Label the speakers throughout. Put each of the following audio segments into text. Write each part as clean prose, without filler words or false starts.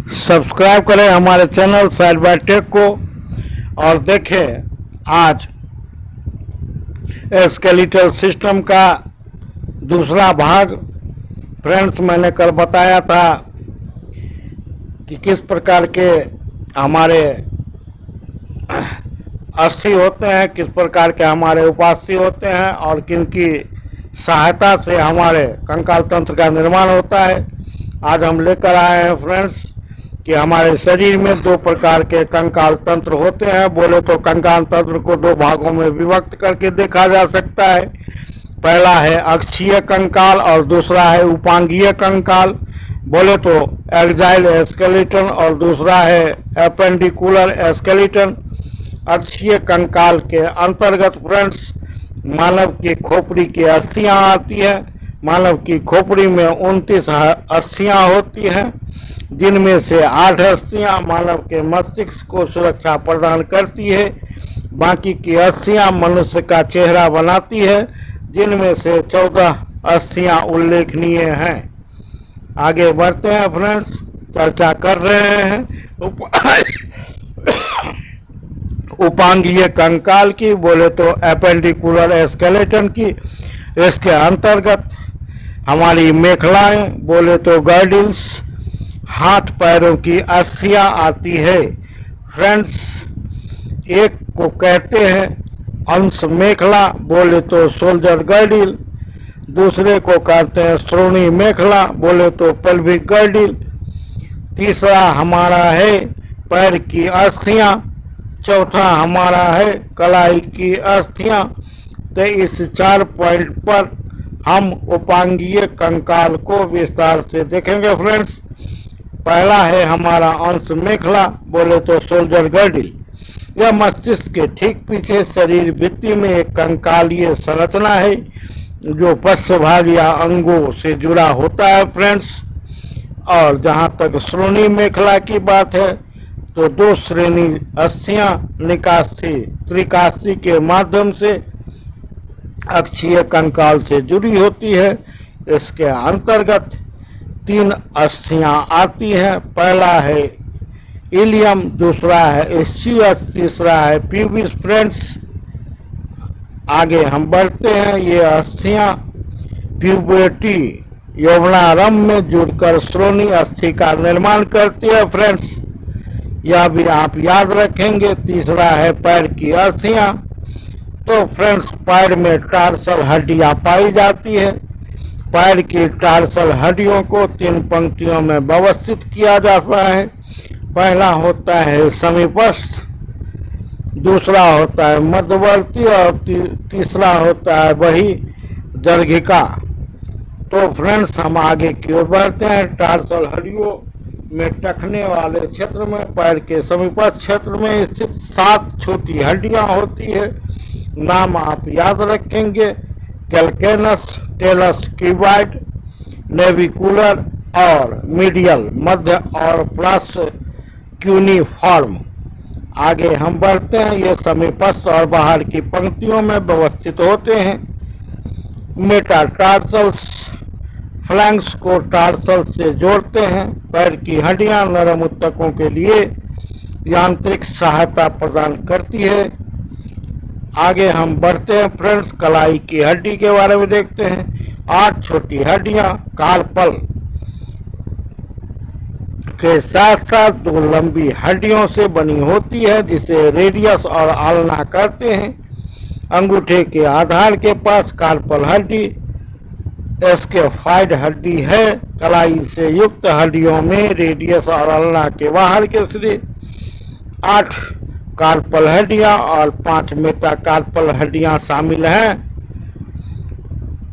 Speaker 1: Subscribe करें हमारे channel side by take को और देखें आज स्केलेटल सिस्टम का दूसरा भाग। फ्रेंड्स, मैंने कल बताया था कि किस प्रकार के हमारे अस्थि होते हैं, किस प्रकार के हमारे उपास्थि होते हैं और किनकी सहायता से हमारे कंकाल तंत्र का निर्माण होता है। आज हम लेकर आए हैं फ्रेंड्स कि हमारे शरीर में दो प्रकार के कंकाल तंत्र होते हैं। बोले तो कंकाल तंत्र को दो भागों में विभक्त करके देखा जा सकता है। पहला है अक्षीय कंकाल और दूसरा है उपांगीय कंकाल। बोले तो एक्जाइल स्केलेटन और दूसरा है एपेंडिकुलर स्केलेटन। अक्षीय कंकाल के अंतर्गत फ्रेंड्स मानव की खोपड़ी की अस्थियां आती है। मानव की खोपड़ी में 29 अस्थियां होती हैं, जिनमें से 8 अस्थियां मानव के मस्तिष्क को सुरक्षा प्रदान करती है। बाकी की अस्थियां मनुष्य का चेहरा बनाती है, जिनमें से 14 अस्थियां उल्लेखनीय हैं। आगे बढ़ते हैं फ्रेंड्स, चर्चा कर रहे हैं उपांगीय कंकाल की। बोले तो एपेंडिकुलर स्केलेटन की। इसके अंतर्गत हमारी मेखलाएं, बोले तो गर्डिल्स, हाथ पैरों की अस्थियां आती है। फ्रेंड्स, एक को कहते हैं अंश मेखला, बोले तो शोल्डर गर्डिल। दूसरे को कहते हैं श्रोणी मेखला, बोले तो पेल्विक गर्डिल। तीसरा हमारा है पैर की अस्थियां। चौथा हमारा है कलाई की अस्थियां। तो इस 4 पॉइंट पर हम उपांगीय कंकाल को विस्तार से देखेंगे फ्रेंड्स। पहला है हमारा अंश मेखला, बोले तो शोल्डर गर्डिल। यह मस्तिष्क के ठीक पीछे शरीर भित्ति में एक कंकालीय संरचना है जो पश्च भाग या अंगों से जुड़ा होता है फ्रेंड्स। और जहां तक श्रोणी मेखला की बात है तो 2 श्रेणी अस्थियां निकासी त्रिकास्थी के माध्यम से अक्षीय कंकाल से जुड़ी होती है। इसके अंतर्गत 3 अस्थियां आती हैं। पहला है इलियम, दूसरा है स्चियस, तीसरा है प्यूबिस फ्रेंड्स। आगे हम बढ़ते हैं। ये अस्थियां प्यूबर्टी यौवनारंभ में जुड़कर श्रोणी अस्थि का निर्माण करती है फ्रेंड्स। यह भी आप याद रखेंगे। तीसरा है पैर की अस्थियां। तो फ्रेंड्स, पैर में टार्सल हड्डियां पाई जाती है। पैर की टार्सल हड्डियों को 3 पंक्तियों में व्यवस्थित किया जाता है। पहला होता है समीपस्थ, दूसरा होता है मध्यवर्ती और तीसरा होता है वही दीर्घिका। तो फ्रेंड्स, हम आगे की ओर बढ़ते हैं। टार्सल हड्डियों में टखने वाले क्षेत्र में पैर के समीपस्थ क्षेत्र में स्थित 7 छोटी हड्डियां होती है। नाम आप याद रखेंगे, कैल्केनस, टेलस क्यूबाइड, नेविकुलर और मीडियल मध्य और प्लस क्यूनिफॉर्म। आगे हम बढ़ते हैं। ये समीपस्थ और बाहर की पंक्तियों में व्यवस्थित होते हैं। मेटाटार्सल्स फ्लैंक्स को टार्सल से जोड़ते हैं। पैर की हड्डियां नरम ऊतकों के लिए यांत्रिक सहायता प्रदान करती है। आगे हम बढ़ते हैं फ्रेंड्स, कलाई की हड्डी के बारे में देखते हैं। 8 छोटी हड्डियां कार्पल के साथ साथ 2 लंबी हड्डियों से बनी होती है, जिसे रेडियस और आल्ना कहते हैं। अंगूठे के आधार के पास कार्पल हड्डी स्केफाइड हड्डी है। कलाई से युक्त हड्डियों में रेडियस और अल्ना के बाहर के सिरे 8 कार्पल हड्डियां और 5 मेटाकार्पल हड्डियां शामिल हैं।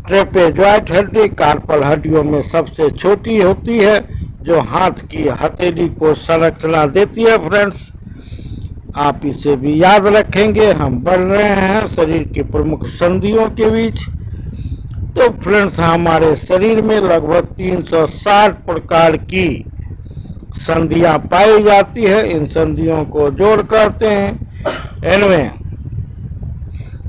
Speaker 1: ट्रेपेजॉइड हड्डी कार्पल हड्डियों में सबसे छोटी होती है, जो हाथ की हथेली को संरचना देती है फ्रेंड्स। आप इसे भी याद रखेंगे। हम बढ़ रहे हैं शरीर की प्रमुख संधियों के बीच। तो फ्रेंड्स, हमारे शरीर में लगभग 360 प्रकार की संधियां पाई जाती है। इन संधियों को जोड़ करते हैं। इनमें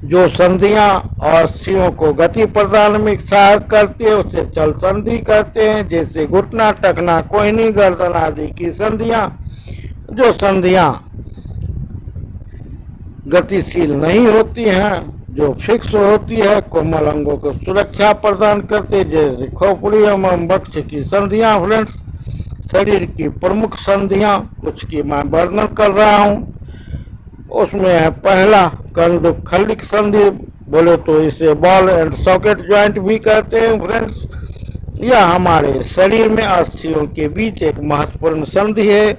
Speaker 1: जो संधियां और अस्थियों को गति प्रदान में सहायता करती है उसे चल संधि कहते हैं। जैसे घुटना, टखना, कोहनी, गर्दन आदि की संधियां। जो संधियां गतिशील नहीं होती हैं, जो फिक्स होती है, कोमल अंगों को सुरक्षा प्रदान करते हैं, जैसे खोपड़ी एवं वक्ष की संधियां। फ्रेंड्स, शरीर की प्रमुख संधियां कुछ की मैं वर्णन कर रहा हूं। उसमें है पहला कंदुक खल्लिक संधि, बोले तो इसे बॉल एंड सॉकेट ज्वाइंट भी कहते हैं। फ्रेंड्स, यह हमारे शरीर में अस्थियों के बीच एक महत्वपूर्ण संधि है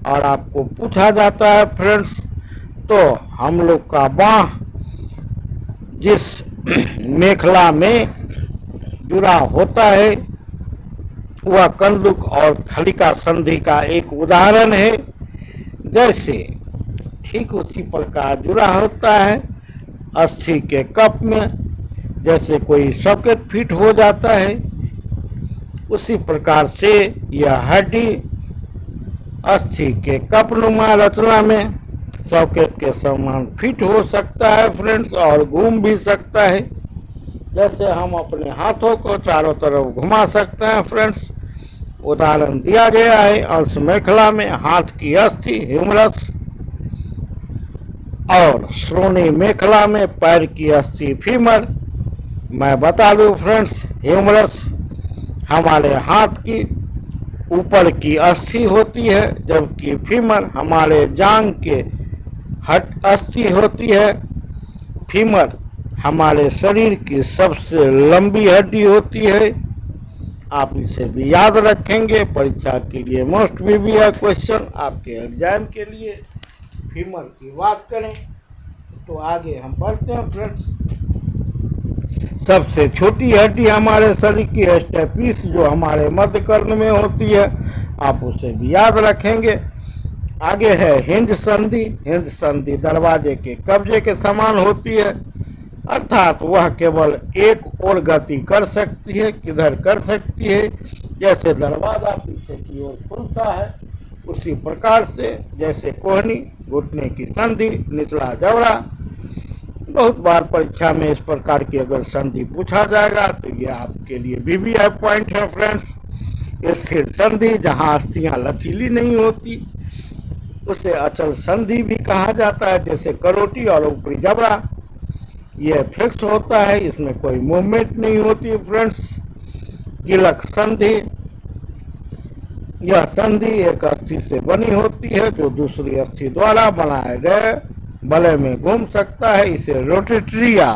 Speaker 1: और आपको पूछा जाता है फ्रेंड्स, तो हम लोग का बांह जिस मेखला में जुड़ा होता है वह कंदुक और खलिका संधि का एक उदाहरण है। जैसे ठीक उसी प्रकार जुड़ा होता है अस्थि के कप में, जैसे कोई सॉकेट फिट हो जाता है उसी प्रकार से यह हड्डी अस्थि के कपनुमा रचना में सॉकेट के समान फिट हो सकता है फ्रेंड्स, और घूम भी सकता है। जैसे हम अपने हाथों को चारों तरफ घुमा सकते हैं फ्रेंड्स। उदाहरण दिया गया है अंश मेखला में हाथ की अस्थि ह्यूमरस और श्रोणी मेखला में पैर की अस्थि फीमर। मैं बता दूं फ्रेंड्स, ह्यूमरस हमारे हाथ की ऊपर की अस्थि होती है, जबकि फीमर हमारे जांग के हट अस्थि होती है। फीमर हमारे शरीर की सबसे लंबी हड्डी होती है। आप इसे भी याद रखेंगे, परीक्षा के लिए मोस्ट प्रीवियस क्वेश्चन आपके एग्जाम के लिए फीमर की बात करें तो आगे हम बढ़ते हैं फ्रेंड्स। सबसे छोटी हड्डी हमारे शरीर की स्टेपिस जो हमारे मध्य कर्ण में होती है, आप उसे भी याद रखेंगे। आगे है हिंज संधि। हिंज संधि दरवाजे के कब्जे के समान होती है, अर्थात वह केवल एक ओर गति कर सकती है। किधर कर सकती है? जैसे दरवाजा पीछे की ओर खुलता है उसी प्रकार से। जैसे कोहनी, घुटने की संधि, निचला जबड़ा। बहुत बार परीक्षा में इस प्रकार की अगर संधि पूछा जाएगा तो ये आपके लिए VVI पॉइंट है फ्रेंड्स। स्थिर संधि जहाँ अस्थियां लचीली नहीं होती उसे अचल संधि भी कहा जाता है। जैसे करोटी और ऊपरी जबड़ा, यह फिक्स होता है, इसमें कोई मूवमेंट नहीं होती फ्रेंड्स। कीलक संधि, यह संधि एक अस्थि से बनी होती है जो दूसरी अस्थि द्वारा बनाए गए बलय में घूम सकता है। इसे रोटेटरी या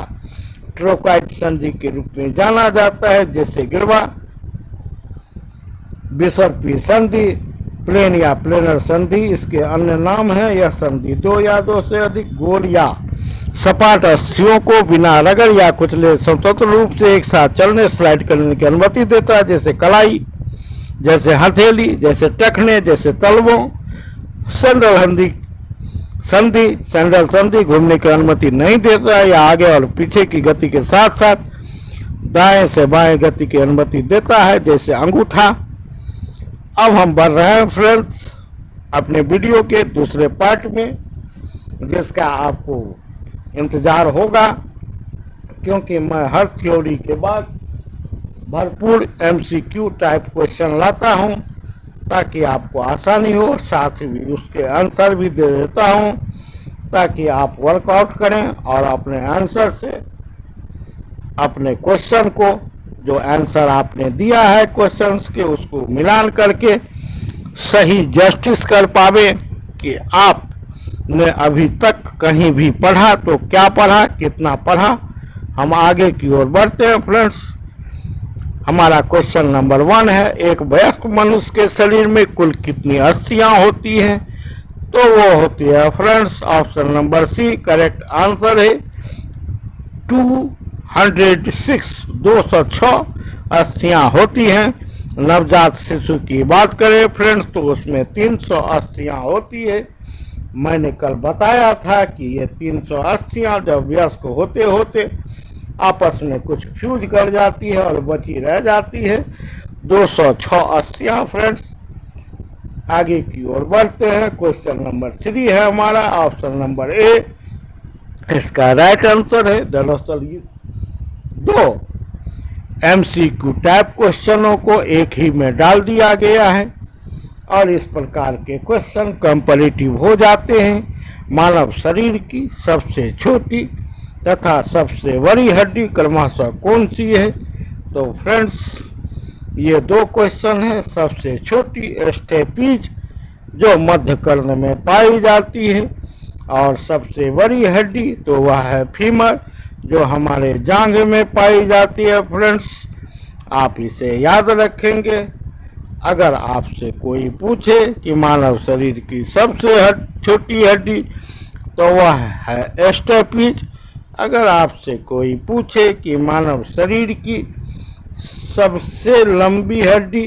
Speaker 1: ट्रोकाइट संधि के रूप में जाना जाता है। जैसे गिरवा, बिसर्पी संधि, प्लेन या प्लेनर संधि इसके अन्य नाम है। यह संधि दो या दो से अधिक गोल या सपाट अस्थियों को बिना रगड़ या कुचले स्वतंत्र रूप से एक साथ चलने स्लाइड करने की अनुमति देता है। जैसे कलाई, जैसे हथेली, जैसे टखने, जैसे तलवों। सैंडल सैंडल संधि घूमने की अनुमति नहीं देता है, या आगे और पीछे की गति के साथ साथ दाएं से बाएं गति की अनुमति देता है। जैसे अंगूठा। अब हम बढ़ रहे हैं फ्रेंड्स अपने वीडियो के दूसरे पार्ट में, जिसका आपको इंतजार होगा, क्योंकि मैं हर थ्योरी के बाद भरपूर MCQ टाइप क्वेश्चन लाता हूं ताकि आपको आसानी हो, साथ ही उसके आंसर भी दे देता हूं ताकि आप वर्कआउट करें और अपने आंसर से अपने क्वेश्चन को, जो आंसर आपने दिया है क्वेश्चंस के, उसको मिलान करके सही जस्टिस कर पावे कि आपने अभी तक कहीं भी पढ़ा तो क्या पढ़ा, कितना पढ़ा। हम आगे की ओर बढ़ते हैं फ्रेंड्स। हमारा क्वेश्चन नंबर 1 है, एक वयस्क मनुष्य के शरीर में कुल कितनी अस्थियां होती हैं? तो वो होती है friends option number C correct answer है 206, 206 अस्थियां होती हैं। नवजात शिशु की बात करें फ्रेंड्स तो उसमें 300 अस्थियां होती है। मैंने कल बताया था कि ये 300 अस्थियां जब वयस्क होते होते आपस में कुछ फ्यूज कर जाती है और बची रह जाती है 206 अस्थियां फ्रेंड्स। आगे की ओर बढ़ते हैं। क्वेश्चन नंबर 3 है हमारा ऑप्शन नंबर A इसका राइट आंसर है। दरअसल ये दो एमसीक्यू टाइप क्वेश्चनों को एक ही में डाल दिया गया है और इस प्रकार के क्वेश्चन कंपैरेटिव हो जाते हैं। मानव शरीर की सबसे छोटी तथा सबसे बड़ी हड्डी क्रमशः कौन सी है? तो फ्रेंड्स ये दो क्वेश्चन है। सबसे छोटी स्टेपीज जो मध्य कर्ण में पाई जाती है और सबसे बड़ी हड्डी तो वह है फीमर जो हमारे जांघ में पाई जाती है। फ्रेंड्स आप इसे याद रखेंगे। अगर आपसे कोई पूछे कि मानव शरीर की सबसे छोटी हड्डी तो वह है स्टेपीज। अगर आपसे कोई पूछे कि मानव शरीर की सबसे लंबी हड्डी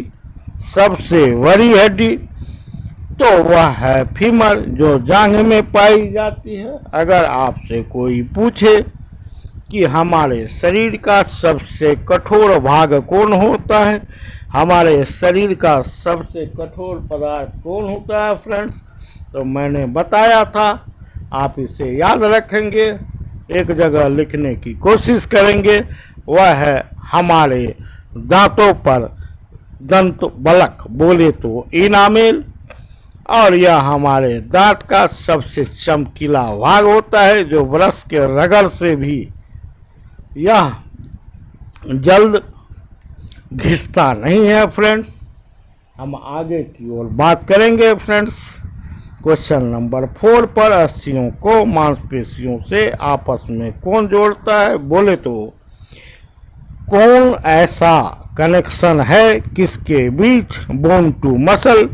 Speaker 1: सबसे बड़ी हड्डी तो वह है फीमर जो जांघ में पाई जाती है। अगर आपसे कोई पूछे कि हमारे शरीर का सबसे कठोर भाग कौन होता है, हमारे शरीर का सबसे कठोर पदार्थ कौन होता है फ्रेंड्स, तो मैंने बताया था। आप इसे याद रखेंगे, एक जगह लिखने की कोशिश करेंगे। वह है हमारे दांतों पर दंत बलक बोले तो इनामेल, और यह हमारे दांत का सबसे चमकीला भाग होता है जो ब्रश के रगड़ से भी यह जल्द घिसता नहीं है। फ्रेंड्स हम आगे की ओर बात करेंगे। फ्रेंड्स क्वेश्चन नंबर 4 पर अस्थियों को मांसपेशियों से आपस में कौन जोड़ता है? बोले तो कौन ऐसा कनेक्शन है किसके बीच? Bone to muscle,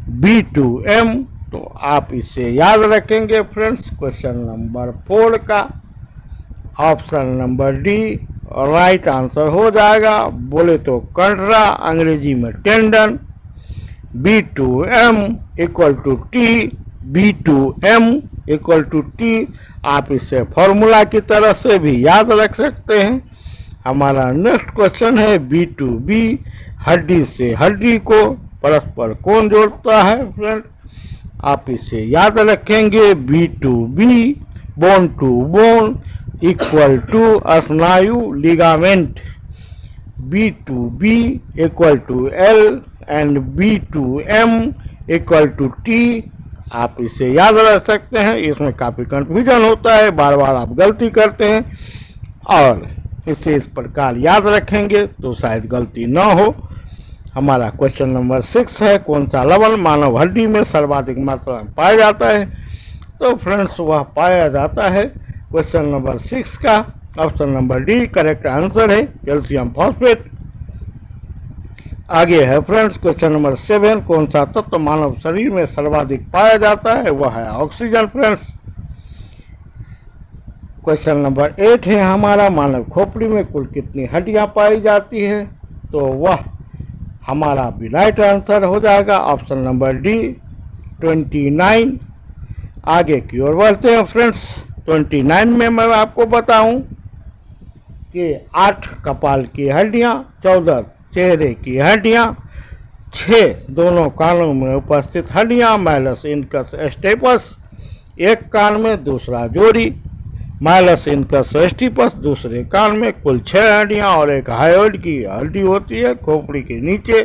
Speaker 1: B to M. तो आप इसे याद रखेंगे फ्रेंड्स। क्वेश्चन नंबर 4 का option number D right answer हो जाएगा। बोले तो कंडरा, अंग्रेजी में tendon, B to M equal to T, B to M equal to T. आप इसे फॉर्मूला की तरह से भी याद रख सकते हैं। हमारा नेक्स्ट क्वेश्चन है बी टू बी, हड्डी से हड्डी को परस्पर कौन जोड़ता है? फ्रेंड आप इसे याद रखेंगे। B to B, bone to bone equal to स्नायु ligament, B to B equal to L and B to M equal to T. आप इसे याद रख सकते हैं। इसमें काफ़ी कंफ्यूजन होता है, बार बार आप गलती करते हैं, और इसे इस प्रकार याद रखेंगे तो शायद गलती न हो। हमारा क्वेश्चन नंबर 6 है कौन सा लवण मानव हड्डी में सर्वाधिक मात्रा में पाया जाता है? तो फ्रेंड्स वह पाया जाता है क्वेश्चन नंबर 6 का option number D correct answer है, कैल्शियम फॉस्फेट। आगे है फ्रेंड्स क्वेश्चन नंबर 7 कौन सा तत्व मानव शरीर में सर्वाधिक पाया जाता है? वह है ऑक्सीजन। फ्रेंड्स क्वेश्चन नंबर 8 है हमारा मानव खोपड़ी में कुल कितनी हड्डियां पाई जाती है? तो वह हमारा भी राइट आंसर हो जाएगा ऑप्शन नंबर डी 29। आगे की ओर बढ़ते हैं फ्रेंड्स। 29 में मैं आपको बताऊं कि 8 कपाल की हड्डियां, 14 चेहरे की हड्डियां, 6 दोनों कानों में उपस्थित हड्डियां, माइलस इनकस स्टेपस एक कान में, दूसरा जोड़ी, माइलस इनकस स्टीपस दूसरे कान में। कुल 6 हड्डियां और एक हायोइड की हड्डी होती है खोपड़ी के नीचे।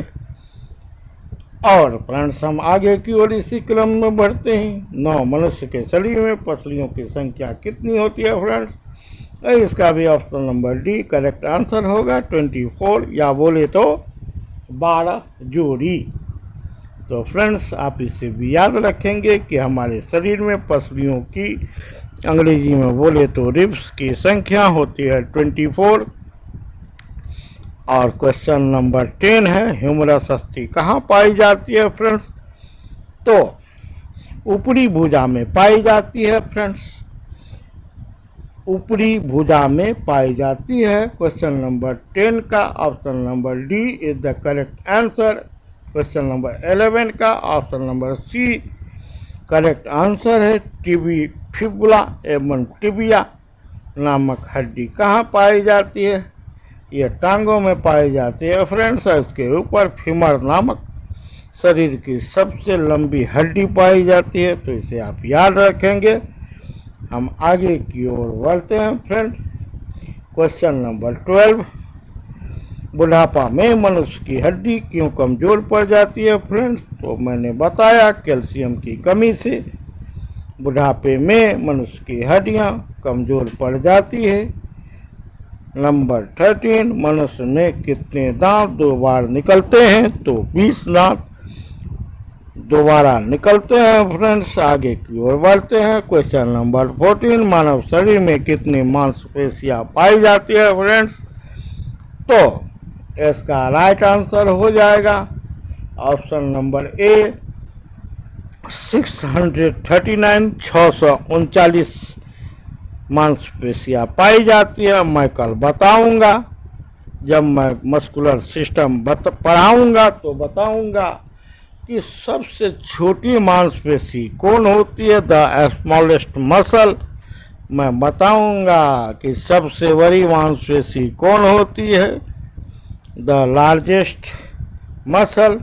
Speaker 1: और फ्रेंड्स हम आगे की ओर इसी क्रम में बढ़ते हैं। 9 मनुष्य के शरीर में पसलियों की संख्या कितनी होती है? फ्रेंड्स इसका भी option number D correct answer होगा 24, या बोले तो 12 जोड़ी। तो फ्रेंड्स आप इसे भी याद रखेंगे कि हमारे शरीर में पसलियों की अंग्रेजी में बोले तो रिब्स की संख्या होती है 24। और क्वेश्चन नंबर 10 है ह्यूमरस अस्थि कहाँ पाई जाती है? फ्रेंड्स तो ऊपरी भुजा में पाई जाती है। फ्रेंड्स ऊपरी भुजा में पाई जाती है। क्वेश्चन नंबर 10 का option number D is the correct answer. Question number 11 का option number C correct answer है। टीबी फिबुला एवं टिबिया नामक हड्डी कहाँ पाई जाती है? यह टांगों में पाई जाती है। फ्रेंड्स इसके ऊपर फीमर नामक शरीर की सबसे लंबी हड्डी पाई जाती है, तो इसे आप याद रखेंगे। हम आगे की ओर बढ़ते हैं फ्रेंड। क्वेश्चन नंबर 12, बुढ़ापा में मनुष्य की हड्डी क्यों कमजोर पड़ जाती है फ्रेंड्स? तो मैंने बताया कैल्शियम की कमी से बुढ़ापे में मनुष्य की हड्डियां कमजोर पड़ जाती है। नंबर 13, मनुष्य में कितने दांत 2 बार निकलते हैं? तो 20 दांत दोबारा निकलते हैं फ्रेंड्स। आगे की ओर बढ़ते हैं। क्वेश्चन नंबर 14, मानव शरीर में कितनी मांसपेशियां पाई जाती है फ्रेंड्स? तो इसका राइट आंसर हो जाएगा ऑप्शन नंबर ए 639 639 मांसपेशियां पाई जाती है। मैं कल बताऊंगा, जब मैं मस्कुलर सिस्टम पढ़ाऊंगा तो बताऊंगा कि सबसे छोटी मांसपेशी कौन होती है, द स्मॉलेस्ट मसल। मैं बताऊंगा कि सबसे बड़ी मांसपेशी कौन होती है, द लार्जेस्ट मसल।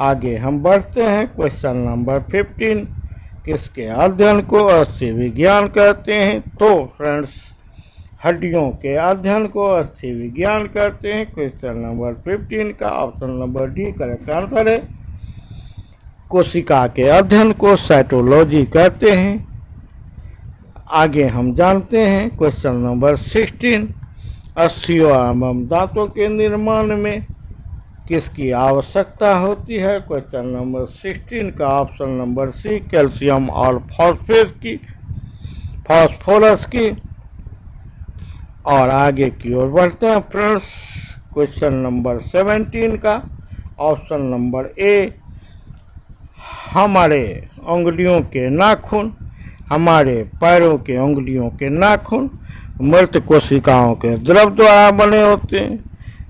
Speaker 1: आगे हम बढ़ते हैं। क्वेश्चन नंबर 15, किसके अध्ययन को अस्थि विज्ञान कहते हैं? तो फ्रेंड्स, हड्डियों के अध्ययन को अस्थि विज्ञान कहते हैं। क्वेश्चन नंबर 15 का option number D correct answer है। कोशिका के अध्ययन को साइटोलॉजी कहते हैं। आगे हम जानते हैं क्वेश्चन नंबर 16, अस्थियों एवं दांतों के निर्माण में किसकी आवश्यकता होती है? क्वेश्चन नंबर 16 का ऑप्शन नंबर सी कैल्शियम और फास्फोरस की। और आगे की ओर बढ़ते हैं फ्रेंड्स। क्वेश्चन नंबर 17 का ऑप्शन नंबर ए, हमारे उंगलियों के नाखून, हमारे पैरों के उंगलियों के नाखून मृत कोशिकाओं के द्रव द्वारा बने होते हैं,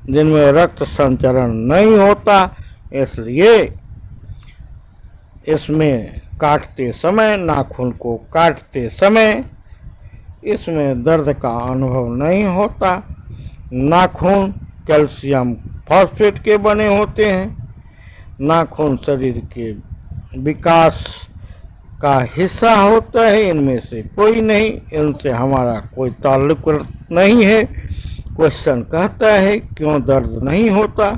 Speaker 1: जिनमें रक्त संचरण नहीं होता, इसलिए इसमें काटते समय, नाखून को काटते समय इसमें दर्द का अनुभव नहीं होता। नाखून कैल्शियम फॉस्फेट के बने होते हैं। नाखून शरीर के विकास का हिस्सा होता है, इनमें से कोई नहीं, इनसे हमारा कोई ताल्लुक नहीं है। क्वेश्चन कहता है क्यों दर्द नहीं होता?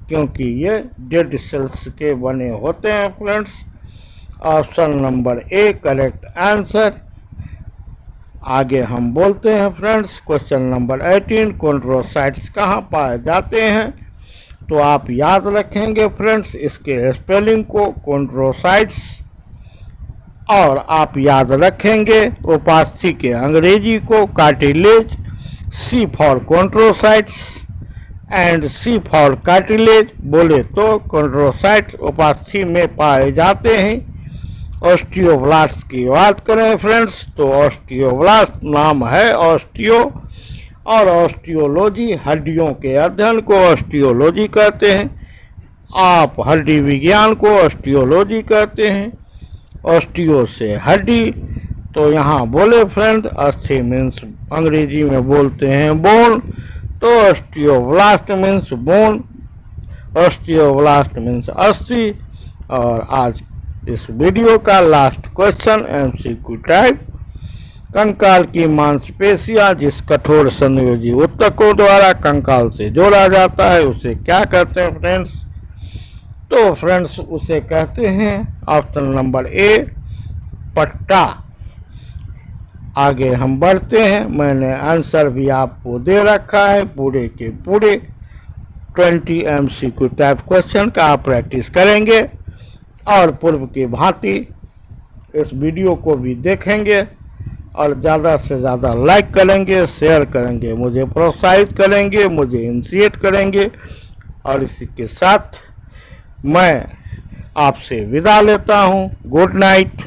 Speaker 1: क्योंकि ये डेड सेल्स के बने होते हैं friends. Option number A correct answer. आगे हम बोलते हैं फ्रेंड्स। क्वेश्चन नंबर 18, कॉन्ड्रोसाइट्स कहाँ पाए जाते हैं? तो आप याद रखेंगे फ्रेंड्स इसके स्पेलिंग को, कॉन्ड्रोसाइट्स, और आप याद रखेंगे उपास्थि के अंग्रेजी को, cartilage, C for chondrocytes and C for cartilage. बोले तो कॉन्ड्रोसाइट्स उपास्थि में पाए जाते हैं। ऑस्टियोब्लास्ट की बात करें फ्रेंड्स, तो ऑस्टियोब्लास्ट नाम है ऑस्टियो, और ऑस्टियोलॉजी हड्डियों के अध्ययन को ऑस्टियोलॉजी कहते हैं। आप हड्डी विज्ञान को ऑस्टियोलॉजी कहते हैं। ऑस्टियो से हड्डी, तो यहाँ बोले फ्रेंड अस्थि मीन्स अंग्रेजी में बोलते हैं बोन, तो osteoblast means bone, osteoblast means अस्थि। और आज इस वीडियो का लास्ट क्वेश्चन एमसीक्यू टाइप, कंकाल की मांसपेशियां जिस कठोर संयोजी ऊतकों द्वारा कंकाल से जोड़ा जाता है उसे क्या कहते हैं फ्रेंड्स? तो फ्रेंड्स उसे कहते हैं ऑप्शन नंबर ए पट्टा। आगे हम बढ़ते हैं। मैंने आंसर भी आपको दे रखा है, पूरे के पूरे 20 एमसीक्यू टाइप क्वेश्चन का आप प्रैक्टिस करेंगे और पूर्व की भांति इस वीडियो को भी देखेंगे और ज़्यादा से ज़्यादा लाइक करेंगे, शेयर करेंगे, मुझे प्रोत्साहित करेंगे, मुझे इनिशिएट करेंगे। और इसी के साथ मैं आपसे विदा लेता हूँ। Good night.